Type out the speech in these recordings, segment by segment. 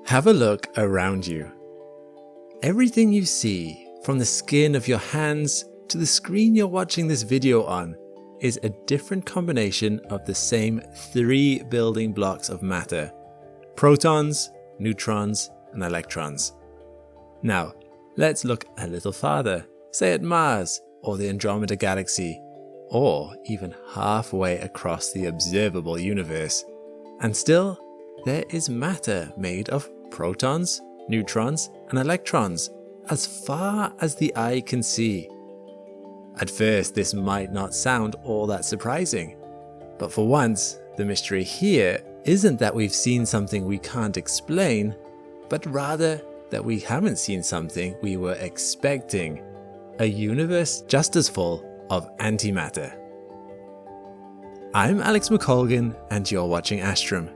Have a look around you. Everything you see, from the skin of your hands to the screen you're watching this video on, is a different combination of the same three building blocks of matter: protons, neutrons, and electrons. Now, let's look a little farther, say at Mars or the Andromeda Galaxy, or even halfway across the observable universe. And still, there is matter made of protons, neutrons, and electrons, as far as the eye can see. At first, this might not sound all that surprising, but for once, the mystery here isn't that we've seen something we can't explain, but rather that we haven't seen something we were expecting: a universe just as full of antimatter. I'm Alex McColgan, and you're watching Astrum.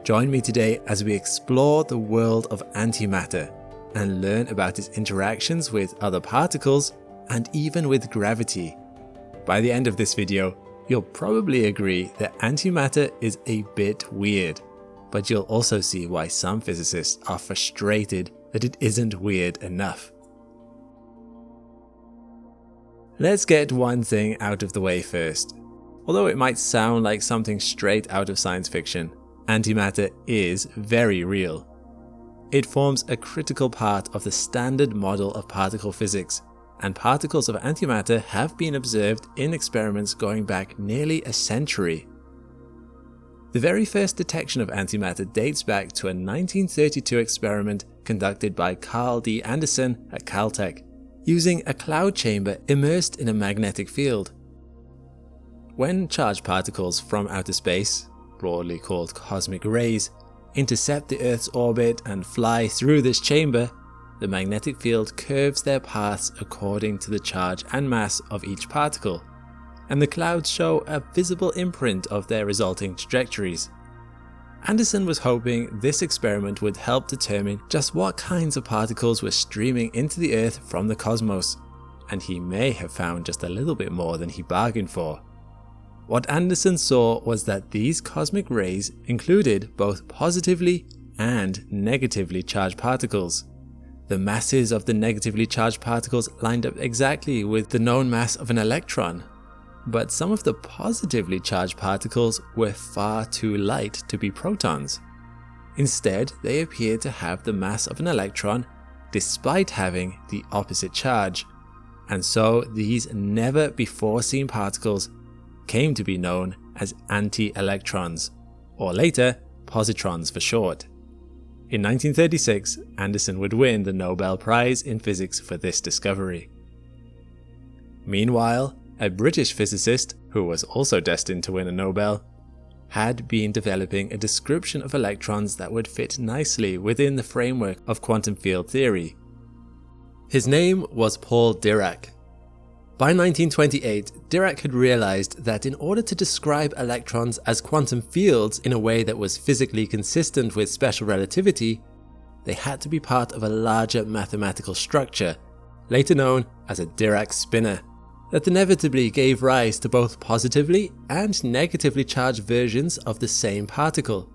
Join me today as we explore the world of antimatter and learn about its interactions with other particles and even with gravity. By the end of this video, you'll probably agree that antimatter is a bit weird, but you'll also see why some physicists are frustrated that it isn't weird enough. Let's get one thing out of the way first. Although it might sound like something straight out of science fiction, antimatter is very real. It forms a critical part of the standard model of particle physics, and particles of antimatter have been observed in experiments going back nearly a century. The very first detection of antimatter dates back to a 1932 experiment conducted by Carl D. Anderson at Caltech, using a cloud chamber immersed in a magnetic field. When charged particles from outer space, broadly called cosmic rays, intercept the Earth's orbit and fly through this chamber, the magnetic field curves their paths according to the charge and mass of each particle, and the clouds show a visible imprint of their resulting trajectories. Anderson was hoping this experiment would help determine just what kinds of particles were streaming into the Earth from the cosmos, and he may have found just a little bit more than he bargained for. What Anderson saw was that these cosmic rays included both positively and negatively charged particles. The masses of the negatively charged particles lined up exactly with the known mass of an electron, but some of the positively charged particles were far too light to be protons. Instead, they appeared to have the mass of an electron despite having the opposite charge, and so these never-before-seen particles came to be known as anti-electrons, or later, positrons for short. In 1936, Anderson would win the Nobel Prize in Physics for this discovery. Meanwhile, a British physicist, who was also destined to win a Nobel, had been developing a description of electrons that would fit nicely within the framework of quantum field theory. His name was Paul Dirac. By 1928, Dirac had realized that in order to describe electrons as quantum fields in a way that was physically consistent with special relativity, they had to be part of a larger mathematical structure, later known as a Dirac spinner, that inevitably gave rise to both positively and negatively charged versions of the same particle.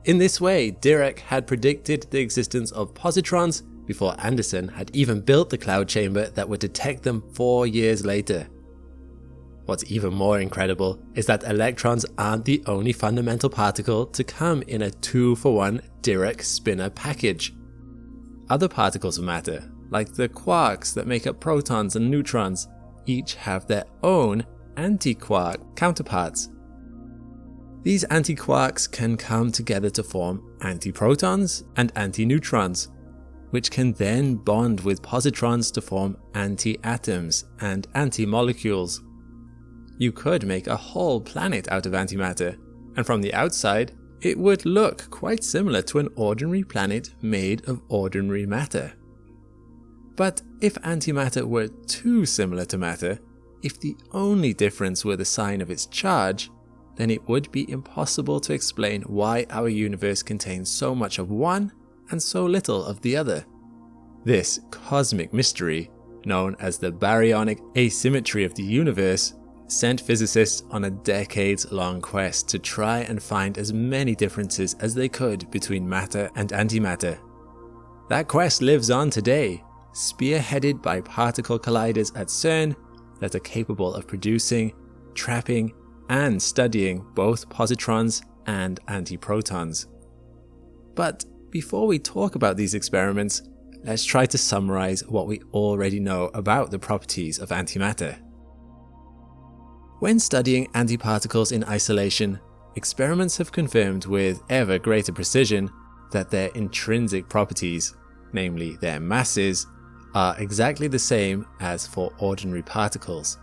In this way, Dirac had predicted the existence of positrons before Anderson had even built the cloud chamber that would detect them 4 years later. What's even more incredible is that electrons aren't the only fundamental particle to come in a 2-for-1 Dirac spinner package. Other particles of matter, like the quarks that make up protons and neutrons, each have their own antiquark counterparts. These antiquarks can come together to form antiprotons and antineutrons, which can then bond with positrons to form anti-atoms and anti-molecules. You could make a whole planet out of antimatter, and from the outside, it would look quite similar to an ordinary planet made of ordinary matter. But if antimatter were too similar to matter, if the only difference were the sign of its charge, then it would be impossible to explain why our universe contains so much of one and so little of the other. This cosmic mystery, known as the baryonic asymmetry of the universe, sent physicists on a decades-long quest to try and find as many differences as they could between matter and antimatter. That quest lives on today, spearheaded by particle colliders at CERN that are capable of producing, trapping, and studying both positrons and antiprotons. But before we talk about these experiments, let's try to summarize what we already know about the properties of antimatter. When studying antiparticles in isolation, experiments have confirmed with ever greater precision that their intrinsic properties, namely their masses, are exactly the same as for ordinary particles.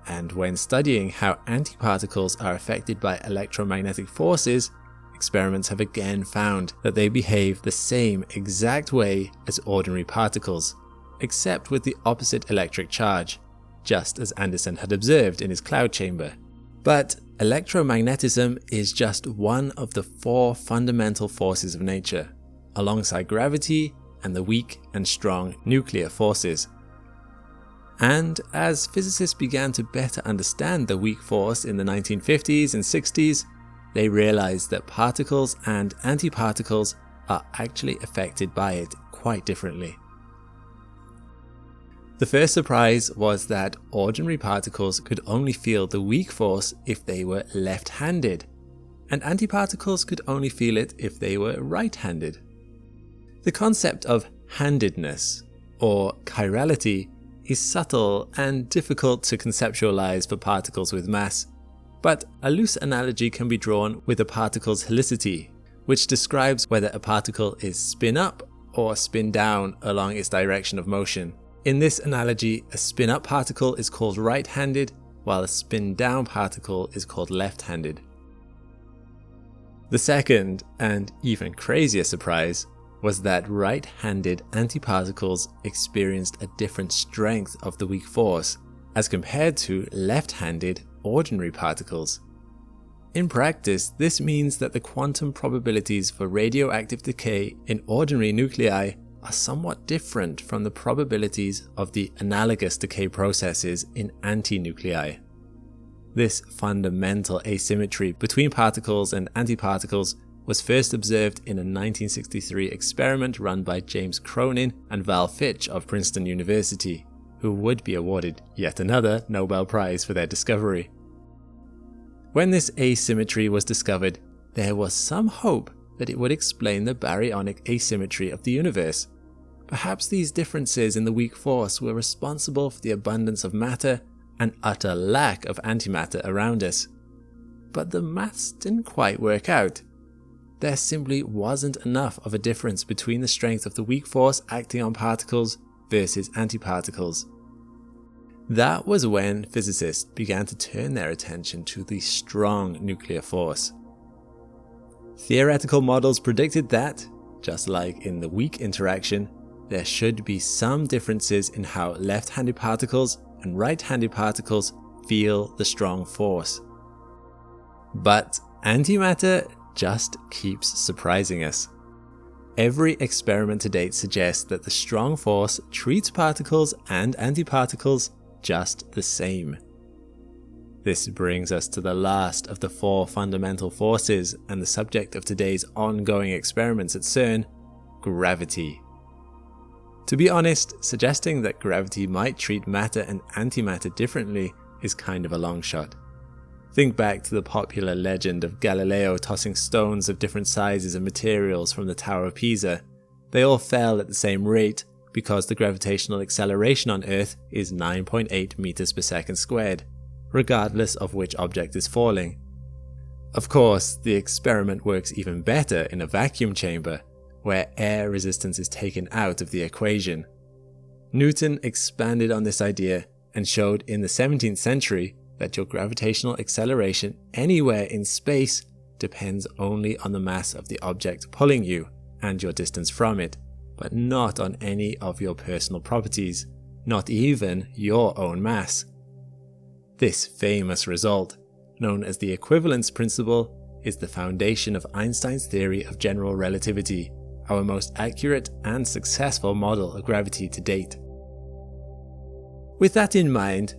And when studying how antiparticles are affected by electromagnetic forces, experiments have again found that they behave the same exact way as ordinary particles, except with the opposite electric charge, just as Anderson had observed in his cloud chamber. But electromagnetism is just one of the 4 fundamental forces of nature, alongside gravity and the weak and strong nuclear forces. And as physicists began to better understand the weak force in the 1950s and 60s, they realized that particles and antiparticles are actually affected by it quite differently. The first surprise was that ordinary particles could only feel the weak force if they were left-handed, and antiparticles could only feel it if they were right-handed. The concept of handedness, or chirality, is subtle and difficult to conceptualize for particles with mass, but a loose analogy can be drawn with a particle's helicity, which describes whether a particle is spin up or spin down along its direction of motion. In this analogy, a spin up particle is called right-handed, while a spin down particle is called left-handed. The second, and even crazier surprise, was that right-handed antiparticles experienced a different strength of the weak force as compared to left-handed ordinary particles. In practice, this means that the quantum probabilities for radioactive decay in ordinary nuclei are somewhat different from the probabilities of the analogous decay processes in antinuclei. This fundamental asymmetry between particles and antiparticles was first observed in a 1963 experiment run by James Cronin and Val Fitch of Princeton University, who would be awarded yet another Nobel Prize for their discovery. When this asymmetry was discovered, there was some hope that it would explain the baryonic asymmetry of the universe. Perhaps these differences in the weak force were responsible for the abundance of matter and utter lack of antimatter around us. But the maths didn't quite work out. There simply wasn't enough of a difference between the strength of the weak force acting on particles versus antiparticles. That was when physicists began to turn their attention to the strong nuclear force. Theoretical models predicted that, just like in the weak interaction, there should be some differences in how left-handed particles and right-handed particles feel the strong force. But antimatter just keeps surprising us. Every experiment to date suggests that the strong force treats particles and antiparticles just the same. This brings us to the last of the 4 fundamental forces and the subject of today's ongoing experiments at CERN, gravity. To be honest, suggesting that gravity might treat matter and antimatter differently is kind of a long shot. Think back to the popular legend of Galileo tossing stones of different sizes and materials from the Tower of Pisa. They all fell at the same rate because the gravitational acceleration on Earth is 9.8 meters per second squared, regardless of which object is falling. Of course, the experiment works even better in a vacuum chamber, where air resistance is taken out of the equation. Newton expanded on this idea and showed in the 17th century that your gravitational acceleration anywhere in space depends only on the mass of the object pulling you and your distance from it, but not on any of your personal properties, not even your own mass. This famous result, known as the equivalence principle, is the foundation of Einstein's theory of general relativity, our most accurate and successful model of gravity to date. With that in mind,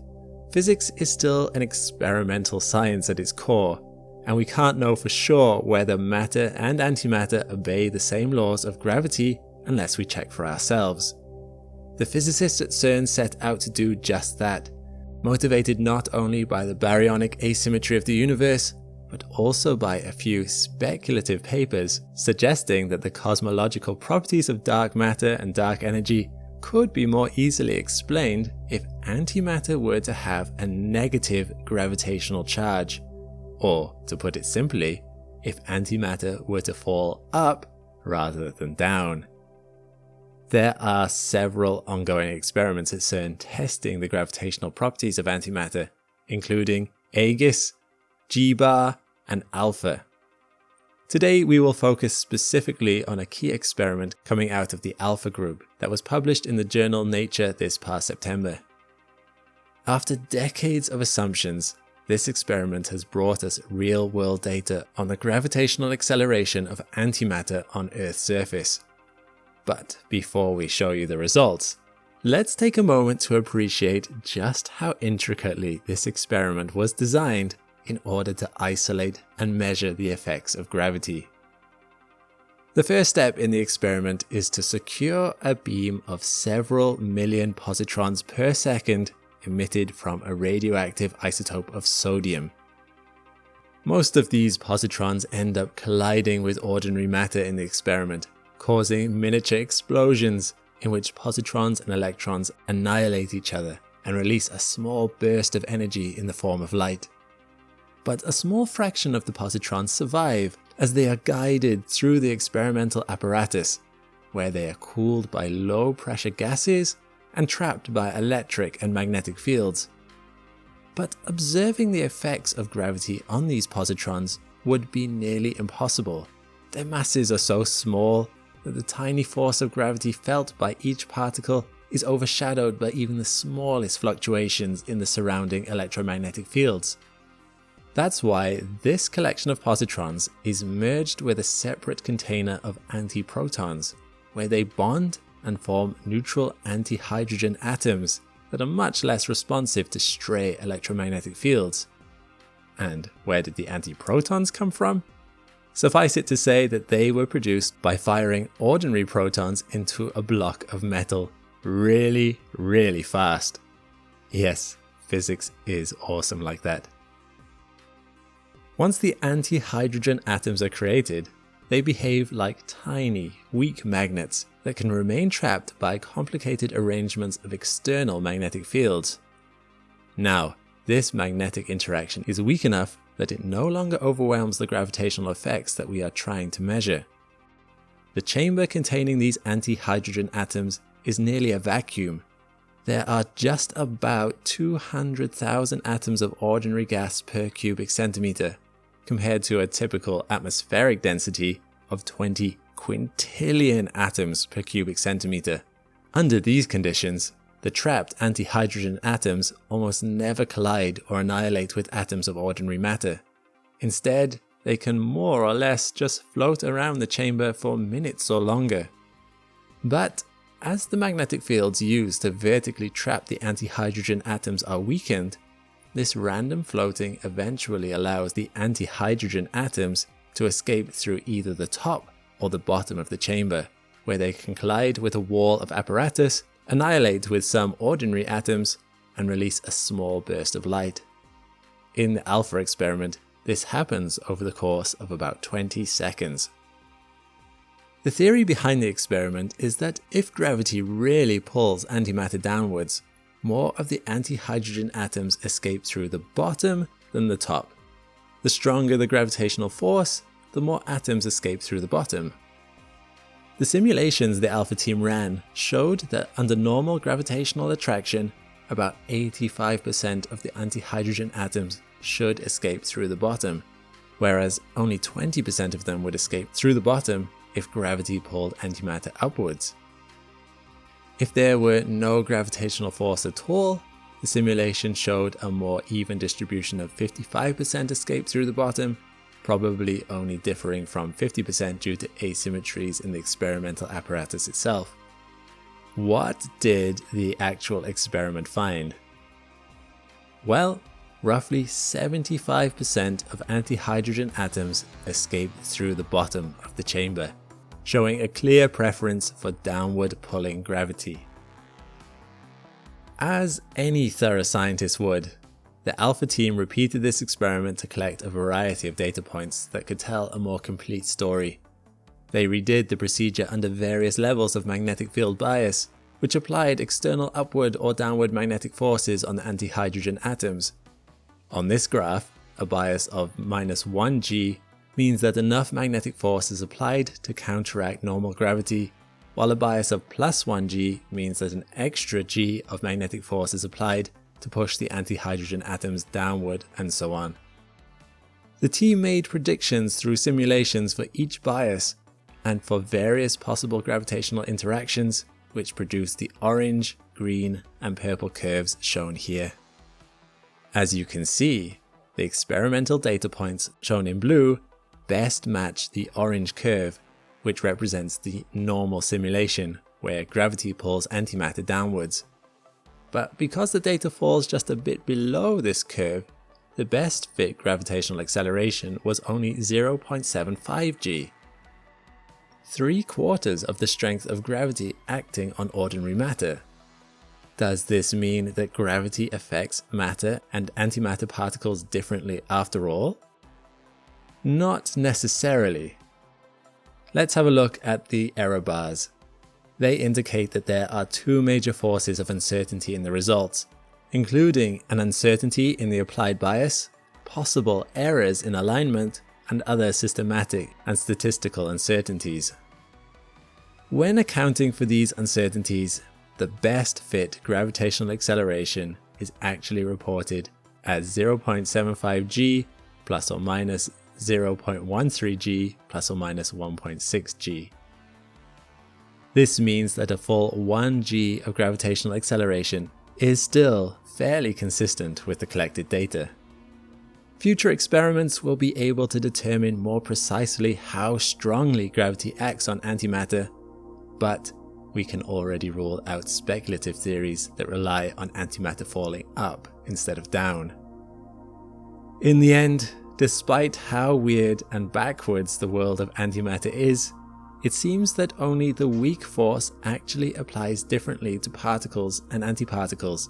Physics is still an experimental science at its core, and we can't know for sure whether matter and antimatter obey the same laws of gravity unless we check for ourselves. The physicists at CERN set out to do just that, motivated not only by the baryonic asymmetry of the universe, but also by a few speculative papers suggesting that the cosmological properties of dark matter and dark energy could be more easily explained if antimatter were to have a negative gravitational charge, or, to put it simply, if antimatter were to fall up rather than down. There are several ongoing experiments at CERN testing the gravitational properties of antimatter, including Aegis, G-bar, and Alpha. Today we will focus specifically on a key experiment coming out of the Alpha group that was published in the journal Nature this past September. After decades of assumptions, this experiment has brought us real-world data on the gravitational acceleration of antimatter on Earth's surface. But before we show you the results, let's take a moment to appreciate just how intricately this experiment was designed in order to isolate and measure the effects of gravity. The first step in the experiment is to secure a beam of several million positrons per second emitted from a radioactive isotope of sodium. Most of these positrons end up colliding with ordinary matter in the experiment, causing miniature explosions in which positrons and electrons annihilate each other and release a small burst of energy in the form of light. But a small fraction of the positrons survive as they are guided through the experimental apparatus, where they are cooled by low pressure gases and trapped by electric and magnetic fields. But observing the effects of gravity on these positrons would be nearly impossible. Their masses are so small that the tiny force of gravity felt by each particle is overshadowed by even the smallest fluctuations in the surrounding electromagnetic fields. That's why this collection of positrons is merged with a separate container of antiprotons, where they bond and form neutral antihydrogen atoms that are much less responsive to stray electromagnetic fields. And where did the antiprotons come from? Suffice it to say that they were produced by firing ordinary protons into a block of metal really, really fast. Yes, physics is awesome like that. Once the antihydrogen atoms are created, they behave like tiny, weak magnets that can remain trapped by complicated arrangements of external magnetic fields. Now, this magnetic interaction is weak enough that it no longer overwhelms the gravitational effects that we are trying to measure. The chamber containing these antihydrogen atoms is nearly a vacuum. There are just about 200,000 atoms of ordinary gas per cubic centimeter, compared to a typical atmospheric density of 20 quintillion atoms per cubic centimeter. Under these conditions, the trapped antihydrogen atoms almost never collide or annihilate with atoms of ordinary matter. Instead, they can more or less just float around the chamber for minutes or longer. But as the magnetic fields used to vertically trap the antihydrogen atoms are weakened, this random floating eventually allows the antihydrogen atoms to escape through either the top or the bottom of the chamber, where they can collide with a wall of apparatus, annihilate with some ordinary atoms, and release a small burst of light. In the Alpha experiment, this happens over the course of about 20 seconds. The theory behind the experiment is that if gravity really pulls antimatter downwards, more of the antihydrogen atoms escape through the bottom than the top. The stronger the gravitational force, the more atoms escape through the bottom. The simulations the Alpha team ran showed that under normal gravitational attraction, about 85% of the antihydrogen atoms should escape through the bottom, whereas only 20% of them would escape through the bottom if gravity pulled antimatter upwards. If there were no gravitational force at all, the simulation showed a more even distribution of 55% escape through the bottom, probably only differing from 50% due to asymmetries in the experimental apparatus itself. What did the actual experiment find? Well, roughly 75% of antihydrogen atoms escape through the bottom of the chamber, showing a clear preference for downward pulling gravity. As any thorough scientist would, the Alpha team repeated this experiment to collect a variety of data points that could tell a more complete story. They redid the procedure under various levels of magnetic field bias, which applied external upward or downward magnetic forces on the antihydrogen atoms. On this graph, a bias of -1g means that enough magnetic force is applied to counteract normal gravity, while a bias of +1g means that an extra g of magnetic force is applied to push the antihydrogen atoms downward, and so on. The team made predictions through simulations for each bias and for various possible gravitational interactions, which produced the orange, green, and purple curves shown here. As you can see, the experimental data points shown in blue best match the orange curve, which represents the normal simulation, where gravity pulls antimatter downwards. But because the data falls just a bit below this curve, the best fit gravitational acceleration was only 0.75 g. 3/4 of the strength of gravity acting on ordinary matter. Does this mean that gravity affects matter and antimatter particles differently after all? Not necessarily. Let's have a look at the error bars. They indicate that there are two major forces of uncertainty in the results, including an uncertainty in the applied bias, possible errors in alignment, and other systematic and statistical uncertainties. When accounting for these uncertainties, the best fit gravitational acceleration is actually reported as 0.75 g plus or minus 0.13 g plus or minus 1.6 g. This means that a full 1 g of gravitational acceleration is still fairly consistent with the collected data. Future experiments will be able to determine more precisely how strongly gravity acts on antimatter, but we can already rule out speculative theories that rely on antimatter falling up instead of down. In the end, despite how weird and backwards the world of antimatter is, it seems that only the weak force actually applies differently to particles and antiparticles.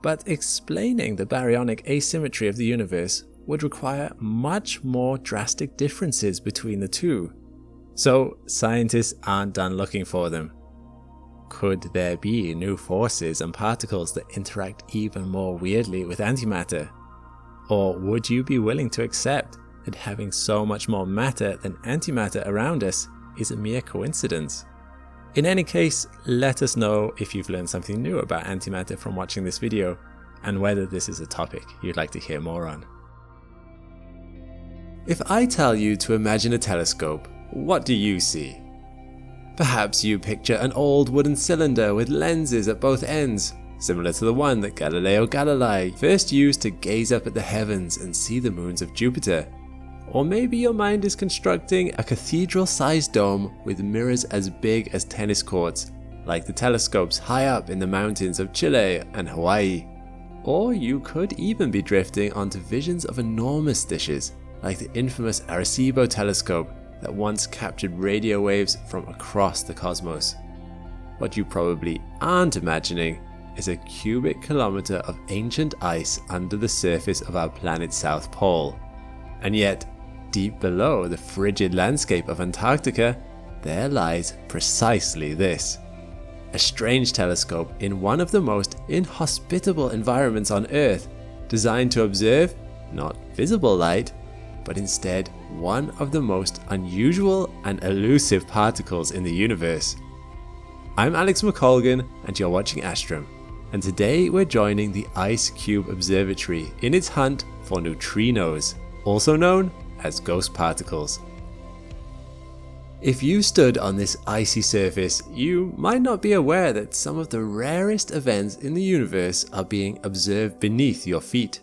But explaining the baryonic asymmetry of the universe would require much more drastic differences between the two. So scientists aren't done looking for them. Could there be new forces and particles that interact even more weirdly with antimatter? Or would you be willing to accept that having so much more matter than antimatter around us is a mere coincidence? In any case, let us know if you've learned something new about antimatter from watching this video, and whether this is a topic you'd like to hear more on. If I tell you to imagine a telescope, what do you see? Perhaps you picture an old wooden cylinder with lenses at both ends, similar to the one that Galileo Galilei first used to gaze up at the heavens and see the moons of Jupiter. Or maybe your mind is constructing a cathedral-sized dome with mirrors as big as tennis courts, like the telescopes high up in the mountains of Chile and Hawaii. Or you could even be drifting onto visions of enormous dishes, like the infamous Arecibo telescope that once captured radio waves from across the cosmos. What you probably aren't imagining is a cubic kilometer of ancient ice under the surface of our planet's South Pole. And yet, deep below the frigid landscape of Antarctica, there lies precisely this. A strange telescope in one of the most inhospitable environments on Earth, designed to observe not visible light, but instead one of the most unusual and elusive particles in the universe. I'm Alex McColgan, and you're watching Astrum, and today we're joining the IceCube Observatory in its hunt for neutrinos, also known as ghost particles. If you stood on this icy surface, you might not be aware that some of the rarest events in the universe are being observed beneath your feet.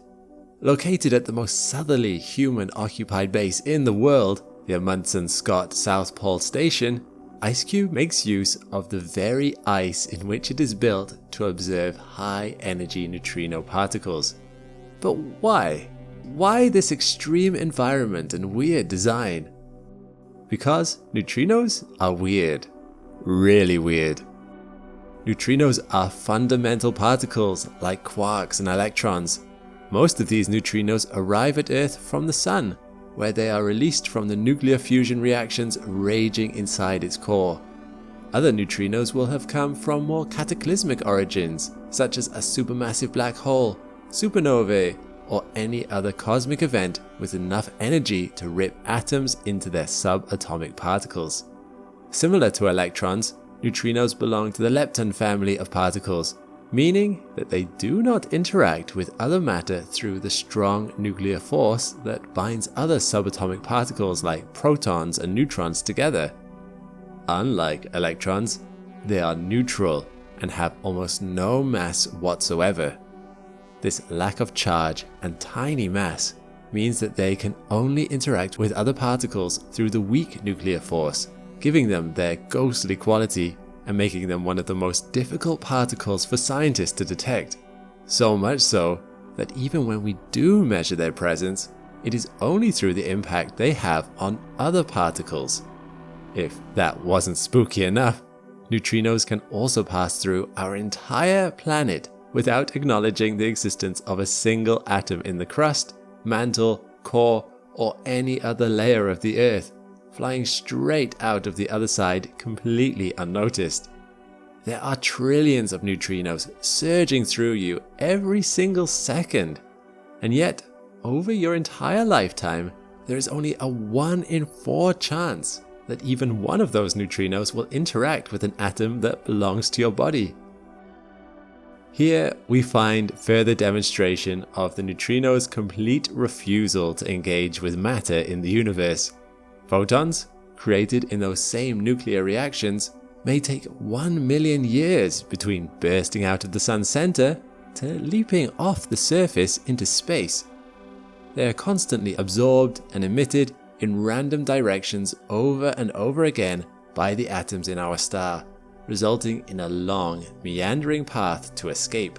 Located at the most southerly human-occupied base in the world, the Amundsen Scott South Pole Station, IceCube makes use of the very ice in which it is built to observe high-energy neutrino particles. But why? Why this extreme environment and weird design? Because neutrinos are weird. Really weird. Neutrinos are fundamental particles like quarks and electrons. Most of these neutrinos arrive at Earth from the Sun, where they are released from the nuclear fusion reactions raging inside its core. Other neutrinos will have come from more cataclysmic origins, such as a supermassive black hole, supernovae, or any other cosmic event with enough energy to rip atoms into their subatomic particles. Similar to electrons, neutrinos belong to the lepton family of particles, meaning that they do not interact with other matter through the strong nuclear force that binds other subatomic particles like protons and neutrons together. Unlike electrons, they are neutral and have almost no mass whatsoever. This lack of charge and tiny mass means that they can only interact with other particles through the weak nuclear force, giving them their ghostly quality and making them one of the most difficult particles for scientists to detect. So much so that even when we do measure their presence, it is only through the impact they have on other particles. If that wasn't spooky enough, neutrinos can also pass through our entire planet without acknowledging the existence of a single atom in the crust, mantle, core, or any other layer of the Earth, flying straight out of the other side completely unnoticed. There are trillions of neutrinos surging through you every single second, and yet, over your entire lifetime, there is only a 1 in 4 chance that even one of those neutrinos will interact with an atom that belongs to your body. Here we find further demonstration of the neutrino's complete refusal to engage with matter in the universe. Photons, created in those same nuclear reactions, may take 1 million years between bursting out of the sun's center to leaping off the surface into space. They are constantly absorbed and emitted in random directions over and over again by the atoms in our star, resulting in a long, meandering path to escape.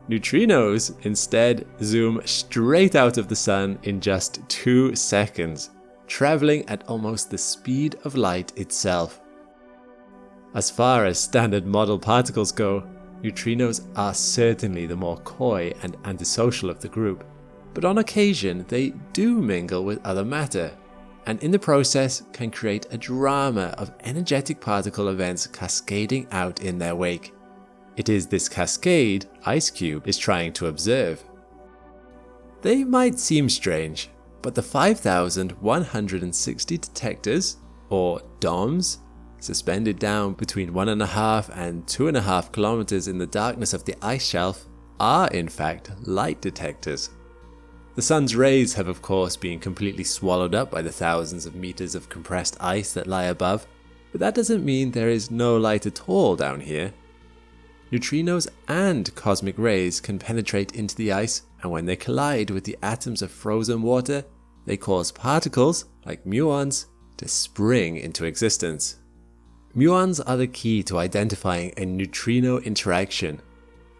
Neutrinos instead zoom straight out of the sun in just 2 seconds, traveling at almost the speed of light itself. As far as standard model particles go, neutrinos are certainly the more coy and antisocial of the group, but on occasion they do mingle with other matter, and in the process can create a drama of energetic particle events cascading out in their wake. It is this cascade IceCube is trying to observe. They might seem strange, but the 5,160 detectors, or DOMs, suspended down between 1.5 and 2.5 kilometers in the darkness of the ice shelf, are in fact light detectors. The sun's rays have of course been completely swallowed up by the thousands of meters of compressed ice that lie above, but that doesn't mean there is no light at all down here. Neutrinos and cosmic rays can penetrate into the ice, and when they collide with the atoms of frozen water, they cause particles, like muons, to spring into existence. Muons are the key to identifying a neutrino interaction.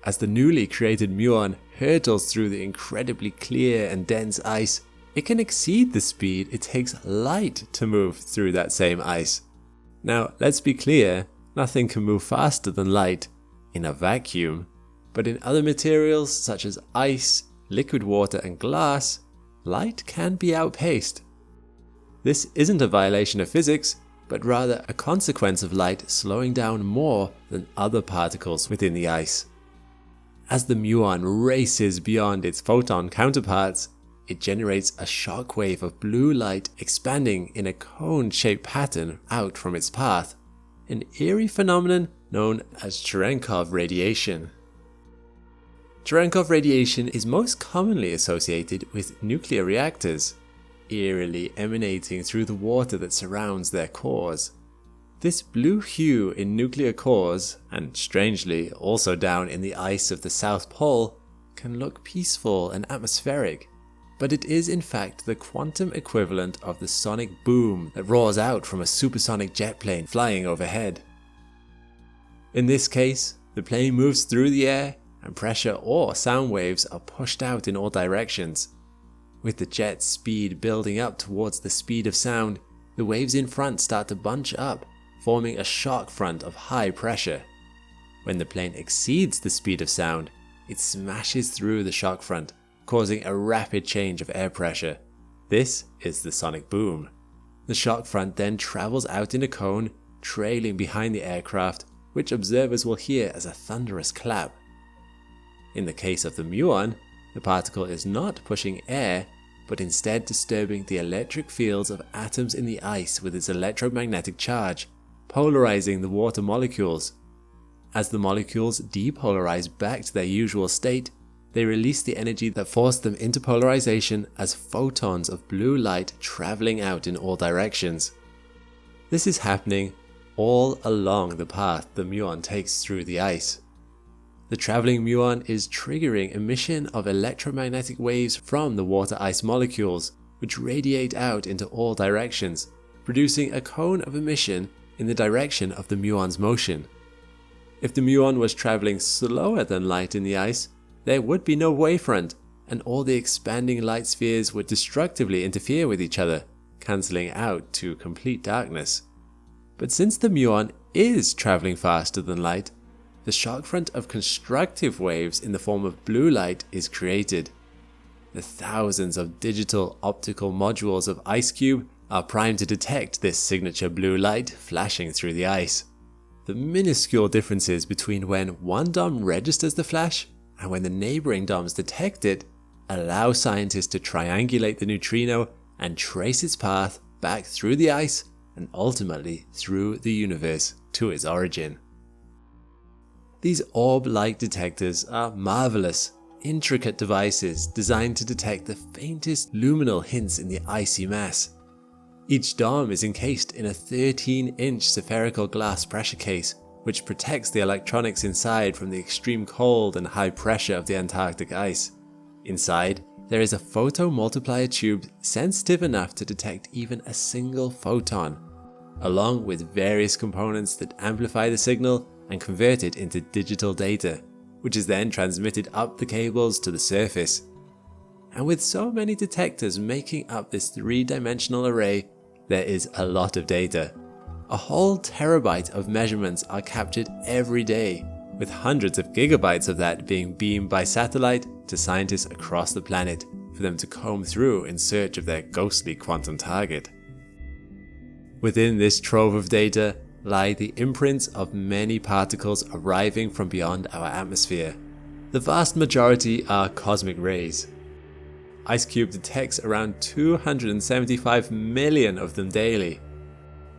As the newly created muon hurtles through the incredibly clear and dense ice, it can exceed the speed it takes light to move through that same ice. Now, let's be clear, nothing can move faster than light in a vacuum, but in other materials such as ice, liquid water, and glass, light can be outpaced. This isn't a violation of physics, but rather a consequence of light slowing down more than other particles within the ice. As the muon races beyond its photon counterparts, it generates a shock wave of blue light expanding in a cone-shaped pattern out from its path, an eerie phenomenon known as Cherenkov radiation. Cherenkov radiation is most commonly associated with nuclear reactors, eerily emanating through the water that surrounds their cores. This blue hue in nuclear cores, and strangely also down in the ice of the South Pole, can look peaceful and atmospheric, but it is in fact the quantum equivalent of the sonic boom that roars out from a supersonic jet plane flying overhead. In this case, the plane moves through the air, and pressure or sound waves are pushed out in all directions. With the jet's speed building up towards the speed of sound, the waves in front start to bunch up, forming a shock front of high pressure. When the plane exceeds the speed of sound, it smashes through the shock front, causing a rapid change of air pressure. This is the sonic boom. The shock front then travels out in a cone, trailing behind the aircraft, which observers will hear as a thunderous clap. In the case of the muon, the particle is not pushing air, but instead disturbing the electric fields of atoms in the ice with its electromagnetic charge, polarizing the water molecules. As the molecules depolarize back to their usual state, they release the energy that forced them into polarization as photons of blue light traveling out in all directions. This is happening all along the path the muon takes through the ice. The traveling muon is triggering emission of electromagnetic waves from the water ice molecules, which radiate out into all directions, producing a cone of emission in the direction of the muon's motion. If the muon was traveling slower than light in the ice, there would be no wavefront, and all the expanding light spheres would destructively interfere with each other, cancelling out to complete darkness. But since the muon is traveling faster than light, the shock front of constructive waves in the form of blue light is created. The thousands of digital optical modules of IceCube are primed to detect this signature blue light flashing through the ice. The minuscule differences between when one DOM registers the flash and when the neighboring DOMs detect it allow scientists to triangulate the neutrino and trace its path back through the ice and ultimately through the universe to its origin. These orb-like detectors are marvelous, intricate devices designed to detect the faintest luminal hints in the icy mass. Each DOM is encased in a 13-inch spherical glass pressure case, which protects the electronics inside from the extreme cold and high pressure of the Antarctic ice. Inside, there is a photomultiplier tube sensitive enough to detect even a single photon, along with various components that amplify the signal and convert it into digital data, which is then transmitted up the cables to the surface. And with so many detectors making up this three-dimensional array, there is a lot of data. A whole terabyte of measurements are captured every day, with hundreds of gigabytes of that being beamed by satellite to scientists across the planet for them to comb through in search of their ghostly quantum target. Within this trove of data lie the imprints of many particles arriving from beyond our atmosphere. The vast majority are cosmic rays. IceCube detects around 275 million of them daily.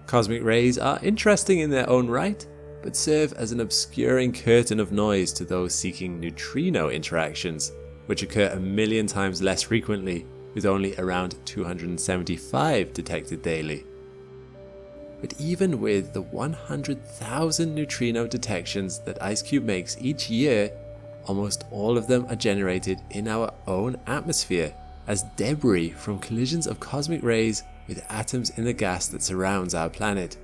Cosmic rays are interesting in their own right, but serve as an obscuring curtain of noise to those seeking neutrino interactions, which occur a million times less frequently, with only around 275 detected daily. But even with the 100,000 neutrino detections that IceCube makes each year, almost all of them are generated in our own atmosphere as debris from collisions of cosmic rays with atoms in the gas that surrounds our planet,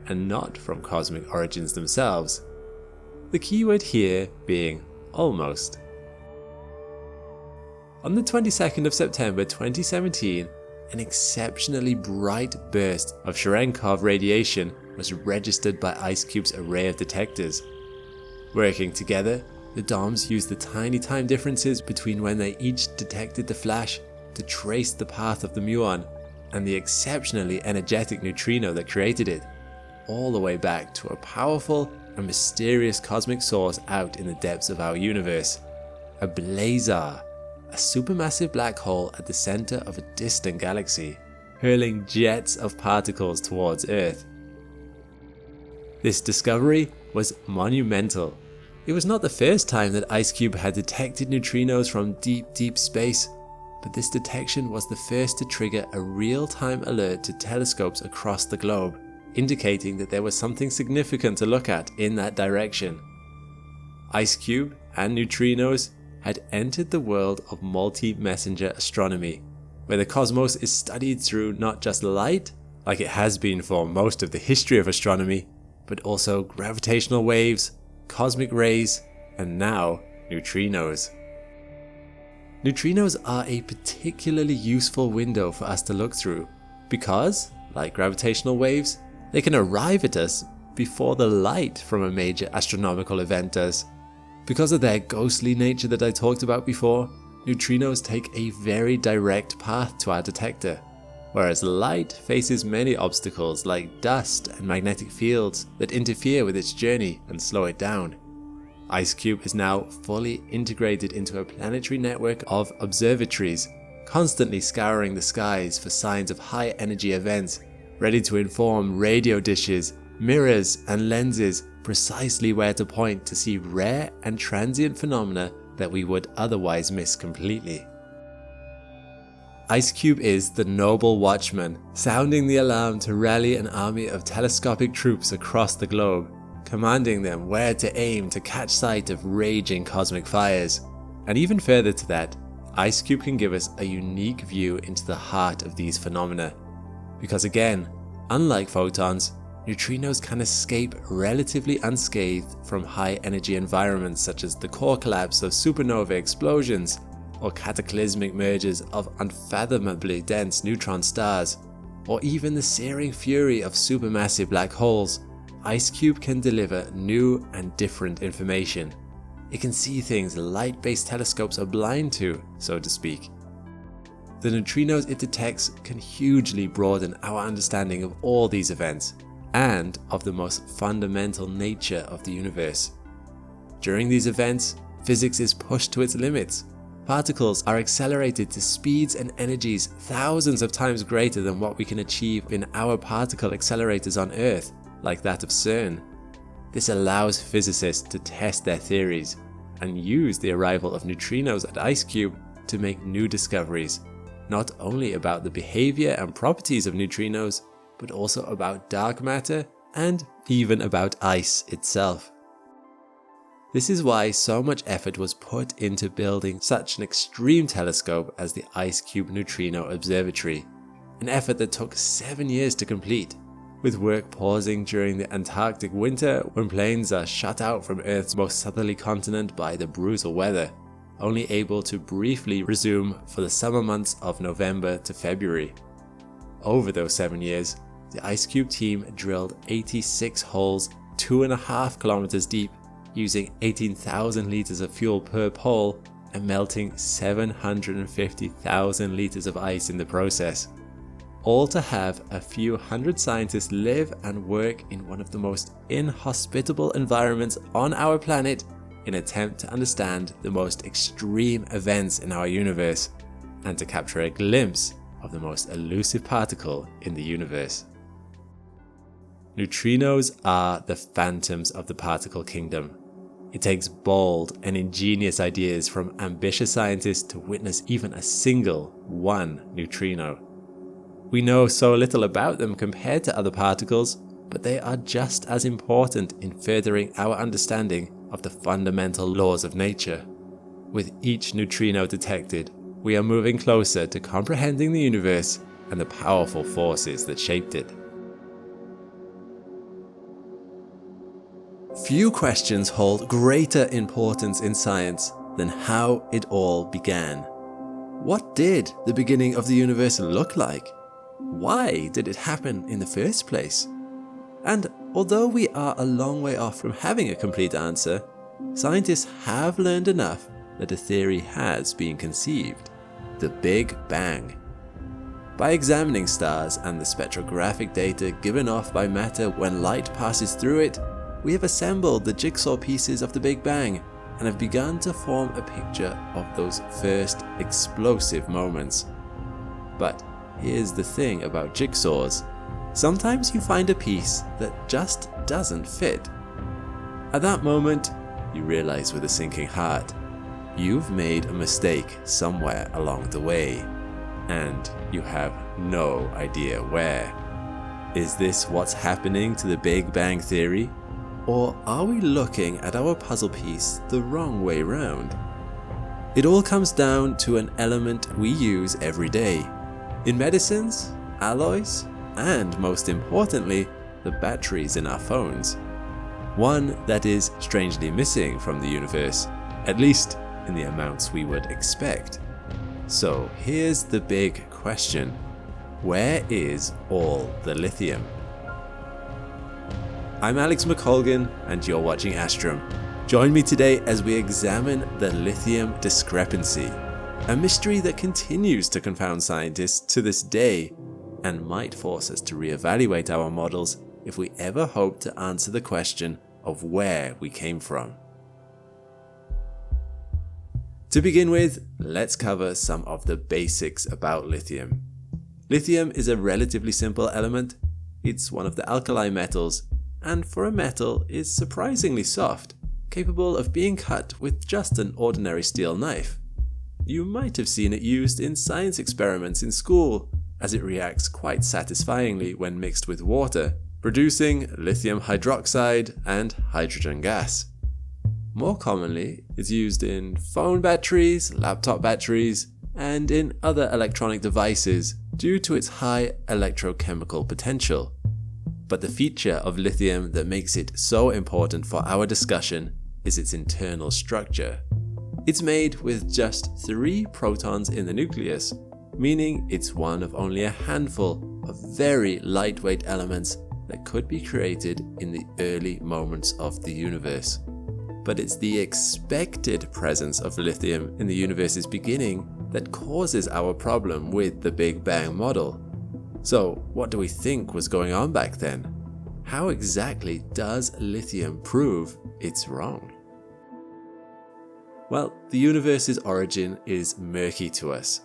and not from cosmic origins themselves. The keyword here being almost. On the 22nd of September 2017, an exceptionally bright burst of Cherenkov radiation was registered by IceCube's array of detectors. Working together, the DOMs used the tiny time differences between when they each detected the flash to trace the path of the muon and the exceptionally energetic neutrino that created it, all the way back to a powerful and mysterious cosmic source out in the depths of our universe, a blazar, a supermassive black hole at the center of a distant galaxy, hurling jets of particles towards Earth. This discovery was monumental. It was not the first time that IceCube had detected neutrinos from deep space, but this detection was the first to trigger a real-time alert to telescopes across the globe, indicating that there was something significant to look at in that direction. IceCube and neutrinos had entered the world of multi-messenger astronomy, where the cosmos is studied through not just light, like it has been for most of the history of astronomy, but also gravitational waves, cosmic rays, and now neutrinos. Neutrinos are a particularly useful window for us to look through because, like gravitational waves, they can arrive at us before the light from a major astronomical event does. Because of their ghostly nature that I talked about before, neutrinos take a very direct path to our detector, whereas light faces many obstacles like dust and magnetic fields that interfere with its journey and slow it down. IceCube is now fully integrated into a planetary network of observatories, constantly scouring the skies for signs of high energy events, ready to inform radio dishes, mirrors and lenses precisely where to point to see rare and transient phenomena that we would otherwise miss completely. IceCube is the noble watchman, sounding the alarm to rally an army of telescopic troops across the globe, commanding them where to aim to catch sight of raging cosmic fires. And even further to that, IceCube can give us a unique view into the heart of these phenomena. Because again, unlike photons, neutrinos can escape relatively unscathed from high energy environments such as the core collapse of supernova explosions or cataclysmic mergers of unfathomably dense neutron stars, or even the searing fury of supermassive black holes. IceCube can deliver new and different information. It can see things light-based telescopes are blind to, so to speak. The neutrinos it detects can hugely broaden our understanding of all these events and of the most fundamental nature of the universe. During these events, physics is pushed to its limits. Particles are accelerated to speeds and energies thousands of times greater than what we can achieve in our particle accelerators on Earth, like that of CERN. This allows physicists to test their theories and use the arrival of neutrinos at IceCube to make new discoveries, not only about the behavior and properties of neutrinos, but also about dark matter and even about ice itself. This is why so much effort was put into building such an extreme telescope as the IceCube Neutrino Observatory, an effort that took 7 years to complete, with work pausing during the Antarctic winter when planes are shut out from Earth's most southerly continent by the brutal weather, only able to briefly resume for the summer months of November to February. Over those 7 years, the IceCube team drilled 86 holes 2.5 kilometers deep, using 18,000 liters of fuel per pole and melting 750,000 liters of ice in the process. All to have a few hundred scientists live and work in one of the most inhospitable environments on our planet in an attempt to understand the most extreme events in our universe and to capture a glimpse of the most elusive particle in the universe. Neutrinos are the phantoms of the particle kingdom. It takes bold and ingenious ideas from ambitious scientists to witness even a single one neutrino. We know so little about them compared to other particles, but they are just as important in furthering our understanding of the fundamental laws of nature. With each neutrino detected, we are moving closer to comprehending the universe and the powerful forces that shaped it. Few questions hold greater importance in science than how it all began. What did the beginning of the universe look like? Why did it happen in the first place? And although we are a long way off from having a complete answer, scientists have learned enough that a theory has been conceived: the Big Bang. By examining stars and the spectrographic data given off by matter when light passes through it, we have assembled the jigsaw pieces of the Big Bang and have begun to form a picture of those first explosive moments. But here's the thing about jigsaws: sometimes you find a piece that just doesn't fit. At that moment, you realize with a sinking heart, you've made a mistake somewhere along the way, and you have no idea where. Is this what's happening to the Big Bang Theory? Or are we looking at our puzzle piece the wrong way round? It all comes down to an element we use every day. In medicines, alloys, and most importantly, the batteries in our phones. One that is strangely missing from the universe, at least in the amounts we would expect. So here's the big question: where is all the lithium? I'm Alex McColgan and you're watching Astrum. Join me today as we examine the lithium discrepancy, a mystery that continues to confound scientists to this day and might force us to reevaluate our models if we ever hope to answer the question of where we came from. To begin with, let's cover some of the basics about lithium. Lithium is a relatively simple element. It's one of the alkali metals, and for a metal is surprisingly soft, capable of being cut with just an ordinary steel knife. You might have seen it used in science experiments in school, as it reacts quite satisfyingly when mixed with water, producing lithium hydroxide and hydrogen gas. More commonly, it's used in phone batteries, laptop batteries, and in other electronic devices due to its high electrochemical potential. But the feature of lithium that makes it so important for our discussion is its internal structure. It's made with just 3 protons in the nucleus, meaning it's one of only a handful of very lightweight elements that could be created in the early moments of the universe. But it's the expected presence of lithium in the universe's beginning that causes our problem with the Big Bang model. So what do we think was going on back then? How exactly does lithium prove it's wrong? Well, the universe's origin is murky to us.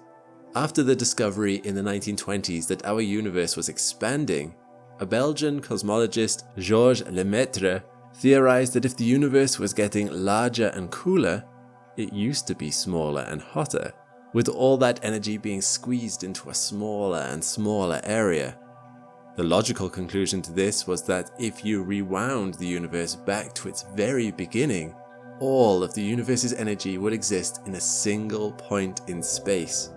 After the discovery in the 1920s that our universe was expanding, a Belgian cosmologist, Georges Lemaitre, theorized that if the universe was getting larger and cooler, it used to be smaller and hotter, with all that energy being squeezed into a smaller and smaller area. The logical conclusion to this was that if you rewound the universe back to its very beginning, all of the universe's energy would exist in a single point in space.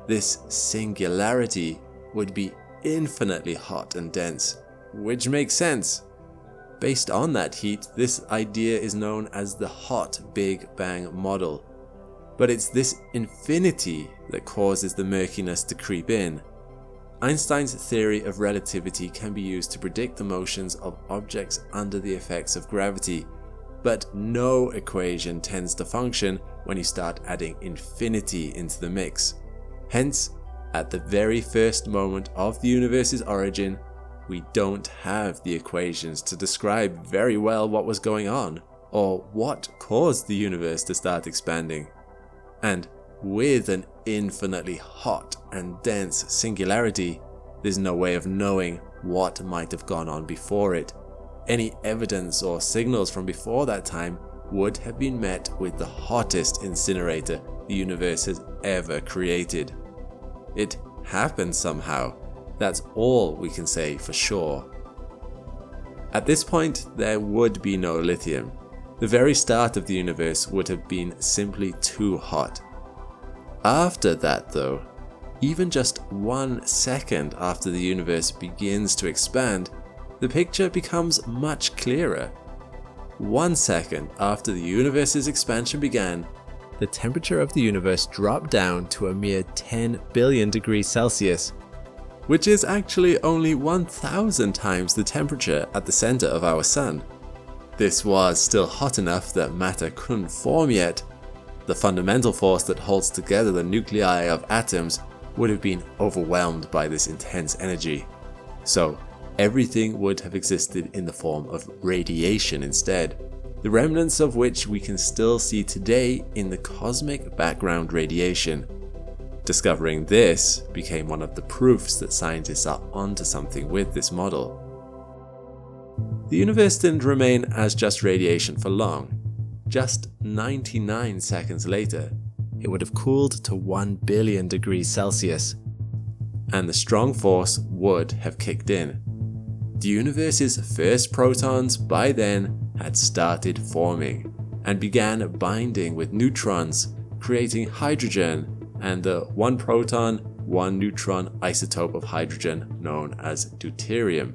This singularity would be infinitely hot and dense, which makes sense. Based on that heat, this idea is known as the hot Big Bang model. But it's this infinity that causes the murkiness to creep in. Einstein's theory of relativity can be used to predict the motions of objects under the effects of gravity, but no equation tends to function when you start adding infinity into the mix. Hence, at the very first moment of the universe's origin, we don't have the equations to describe very well what was going on, or what caused the universe to start expanding. And with an infinitely hot and dense singularity, there's no way of knowing what might have gone on before it. Any evidence or signals from before that time would have been met with the hottest incinerator the universe has ever created. It happened somehow. That's all we can say for sure. At this point, there would be no lithium. The very start of the universe would have been simply too hot. After that though, even just 1 second after the universe begins to expand, the picture becomes much clearer. 1 second after the universe's expansion began, the temperature of the universe dropped down to a mere 10 billion degrees Celsius, which is actually only 1,000 times the temperature at the center of our sun. This was still hot enough that matter couldn't form yet. The fundamental force that holds together the nuclei of atoms would have been overwhelmed by this intense energy. So everything would have existed in the form of radiation instead, the remnants of which we can still see today in the cosmic background radiation. Discovering this became one of the proofs that scientists are onto something with this model. The universe didn't remain as just radiation for long. Just 99 seconds later, it would have cooled to 1 billion degrees Celsius, and the strong force would have kicked in. The universe's first protons by then had started forming and began binding with neutrons, creating hydrogen and the 1 proton, 1 neutron isotope of hydrogen known as deuterium.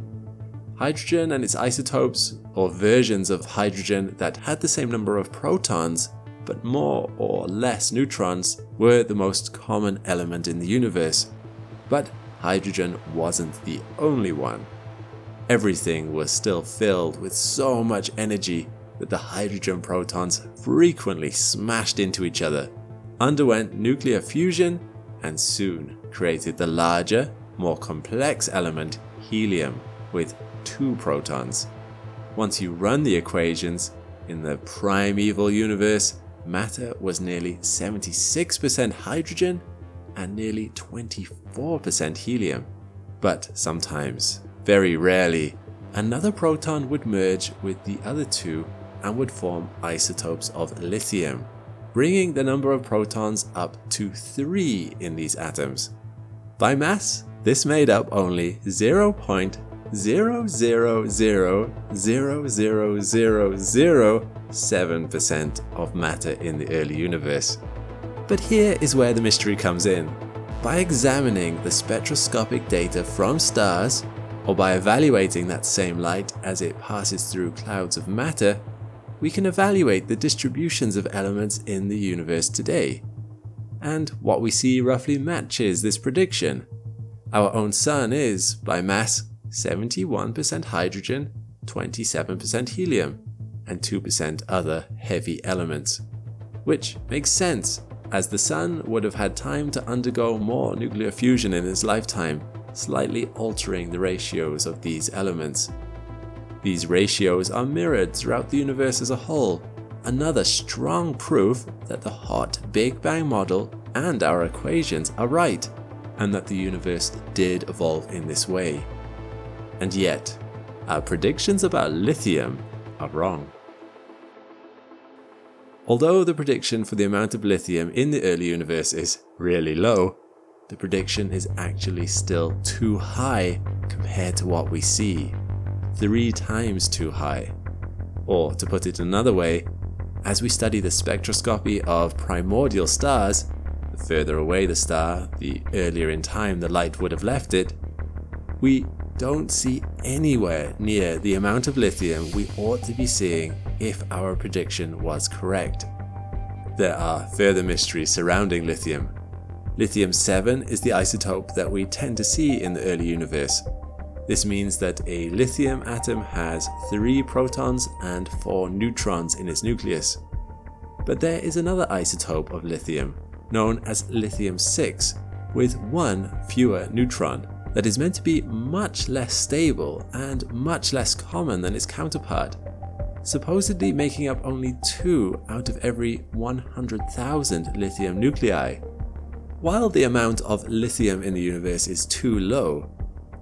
Hydrogen and its isotopes, or versions of hydrogen that had the same number of protons, but more or less neutrons were the most common element in the universe. But hydrogen wasn't the only one. Everything was still filled with so much energy that the hydrogen protons frequently smashed into each other, underwent nuclear fusion, and soon created the larger, more complex element helium with 2 protons. Once you run the equations, in the primeval universe, matter was nearly 76% hydrogen and nearly 24% helium. But sometimes, very rarely, another proton would merge with the other 2 and would form isotopes of lithium, bringing the number of protons up to 3 in these atoms. By mass, this made up only 0.0000007% of matter in the early universe. But here is where the mystery comes in. By examining the spectroscopic data from stars, or by evaluating that same light as it passes through clouds of matter, we can evaluate the distributions of elements in the universe today. And what we see roughly matches this prediction. Our own Sun is, by mass, 71% hydrogen, 27% helium, and 2% other heavy elements. Which makes sense, as the Sun would have had time to undergo more nuclear fusion in its lifetime, slightly altering the ratios of these elements. These ratios are mirrored throughout the universe as a whole, another strong proof that the hot Big Bang model and our equations are right, and that the universe did evolve in this way. And yet, our predictions about lithium are wrong. Although the prediction for the amount of lithium in the early universe is really low, the prediction is actually still too high compared to what we see. 3 times too high. Or to put it another way, as we study the spectroscopy of primordial stars, the further away the star, the earlier in time the light would have left it, we don't see anywhere near the amount of lithium we ought to be seeing if our prediction was correct. There are further mysteries surrounding lithium. Lithium-7 is the isotope that we tend to see in the early universe. This means that a lithium atom has 3 protons and 4 neutrons in its nucleus. But there is another isotope of lithium, known as lithium-6, with 1 fewer neutron, that is meant to be much less stable and much less common than its counterpart, supposedly making up only 2 out of every 100,000 lithium nuclei. While the amount of lithium in the universe is too low,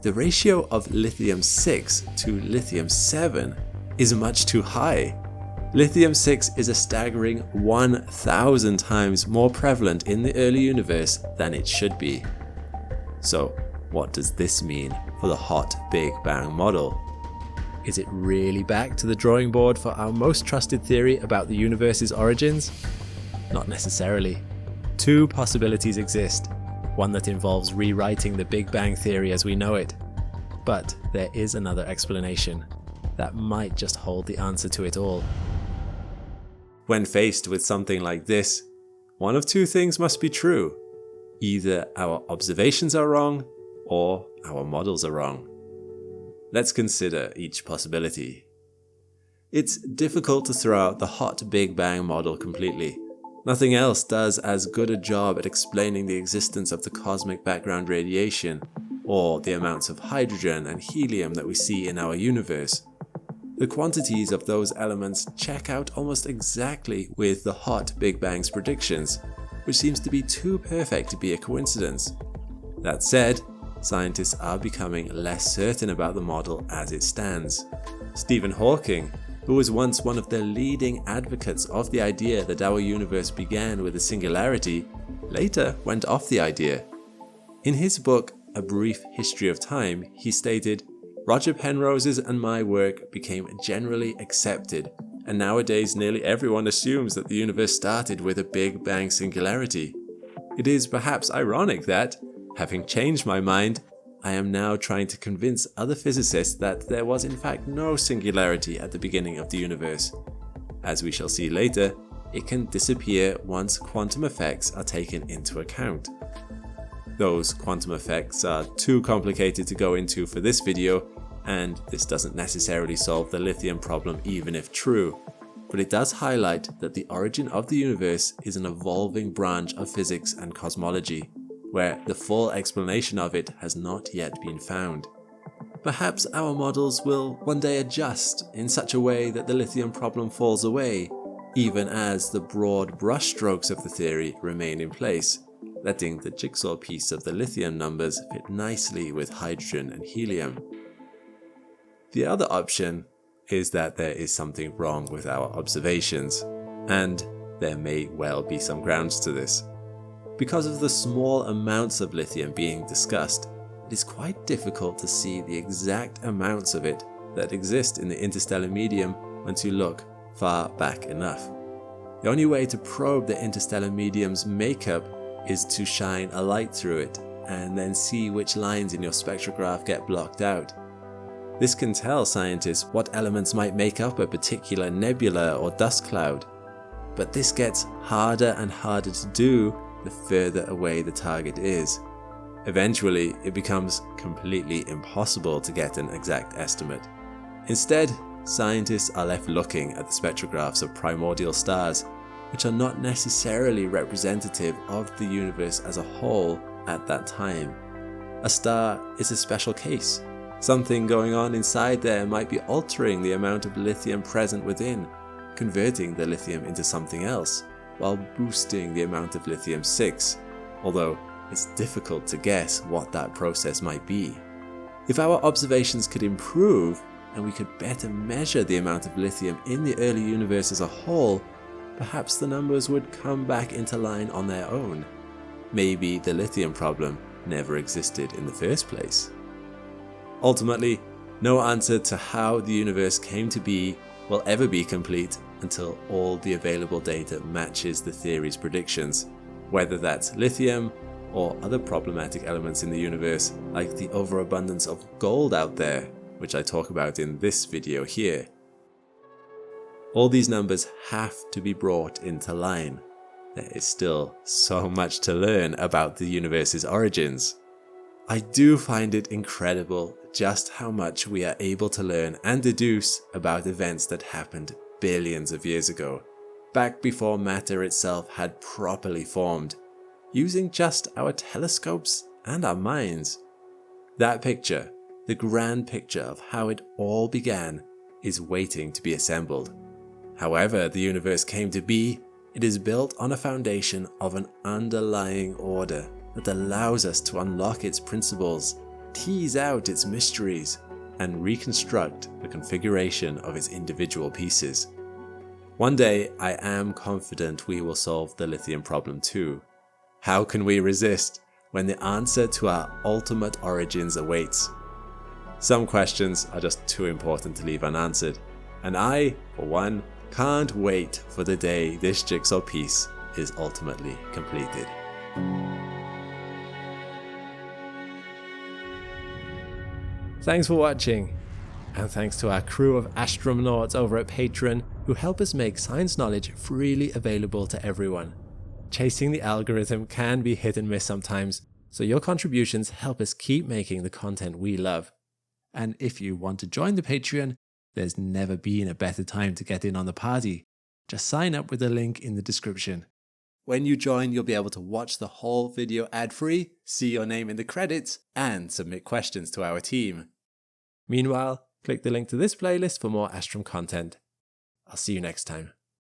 the ratio of lithium-6 to lithium-7 is much too high. Lithium-6 is a staggering 1,000 times more prevalent in the early universe than it should be. So, what does this mean for the hot Big Bang model? Is it really back to the drawing board for our most trusted theory about the universe's origins? Not necessarily. 2 possibilities exist. One that involves rewriting the Big Bang theory as we know it. But there is another explanation that might just hold the answer to it all. When faced with something like this, one of 2 things must be true. Either our observations are wrong, or our models are wrong. Let's consider each possibility. It's difficult to throw out the hot Big Bang model completely. Nothing else does as good a job at explaining the existence of the cosmic background radiation, or the amounts of hydrogen and helium that we see in our universe. The quantities of those elements check out almost exactly with the hot Big Bang's predictions, which seems to be too perfect to be a coincidence. That said, scientists are becoming less certain about the model as it stands. Stephen Hawking, who was once one of the leading advocates of the idea that our universe began with a singularity, later went off the idea. In his book, A Brief History of Time, he stated, "Roger Penrose's and my work became generally accepted, and nowadays nearly everyone assumes that the universe started with a Big Bang singularity. It is perhaps ironic that, having changed my mind, I am now trying to convince other physicists that there was in fact no singularity at the beginning of the universe. As we shall see later, it can disappear once quantum effects are taken into account. Those quantum effects are too complicated to go into for this video, and this doesn't necessarily solve the lithium problem even if true, but it does highlight that the origin of the universe is an evolving branch of physics and cosmology, where the full explanation of it has not yet been found. Perhaps our models will one day adjust in such a way that the lithium problem falls away, even as the broad brushstrokes of the theory remain in place, letting the jigsaw piece of the lithium numbers fit nicely with hydrogen and helium. The other option is that there is something wrong with our observations, and there may well be some grounds to this. Because of the small amounts of lithium being discussed, it is quite difficult to see the exact amounts of it that exist in the interstellar medium once you look far back enough. The only way to probe the interstellar medium's makeup is to shine a light through it and then see which lines in your spectrograph get blocked out. This can tell scientists what elements might make up a particular nebula or dust cloud, but this gets harder and harder to do the further away the target is. Eventually, it becomes completely impossible to get an exact estimate. Instead, scientists are left looking at the spectrographs of primordial stars, which are not necessarily representative of the universe as a whole at that time. A star is a special case. Something going on inside there might be altering the amount of lithium present within, converting the lithium into something else, while boosting the amount of lithium-6, although it's difficult to guess what that process might be. If our observations could improve, and we could better measure the amount of lithium in the early universe as a whole, perhaps the numbers would come back into line on their own. Maybe the lithium problem never existed in the first place. Ultimately, no answer to how the universe came to be will ever be complete until all the available data matches the theory's predictions, whether that's lithium or other problematic elements in the universe like the overabundance of gold out there, which I talk about in this video here. All these numbers have to be brought into line. There is still so much to learn about the universe's origins. I do find it incredible just how much we are able to learn and deduce about events that happened billions of years ago, back before matter itself had properly formed, using just our telescopes and our minds. That picture, the grand picture of how it all began, is waiting to be assembled. However the universe came to be, it is built on a foundation of an underlying order that allows us to unlock its principles, tease out its mysteries, and reconstruct the configuration of its individual pieces. One day, I am confident we will solve the lithium problem too. How can we resist when the answer to our ultimate origins awaits? Some questions are just too important to leave unanswered, and I, for one, can't wait for the day this jigsaw piece is ultimately completed. Thanks for watching, and thanks to our crew of astronauts over at Patreon who help us make science knowledge freely available to everyone. Chasing the algorithm can be hit and miss sometimes, so your contributions help us keep making the content we love. And if you want to join the Patreon, there's never been a better time to get in on the party. Just sign up with the link in the description. When you join, you'll be able to watch the whole video ad-free, see your name in the credits, and submit questions to our team. Meanwhile, click the link to this playlist for more Astrum content. I'll see you next time.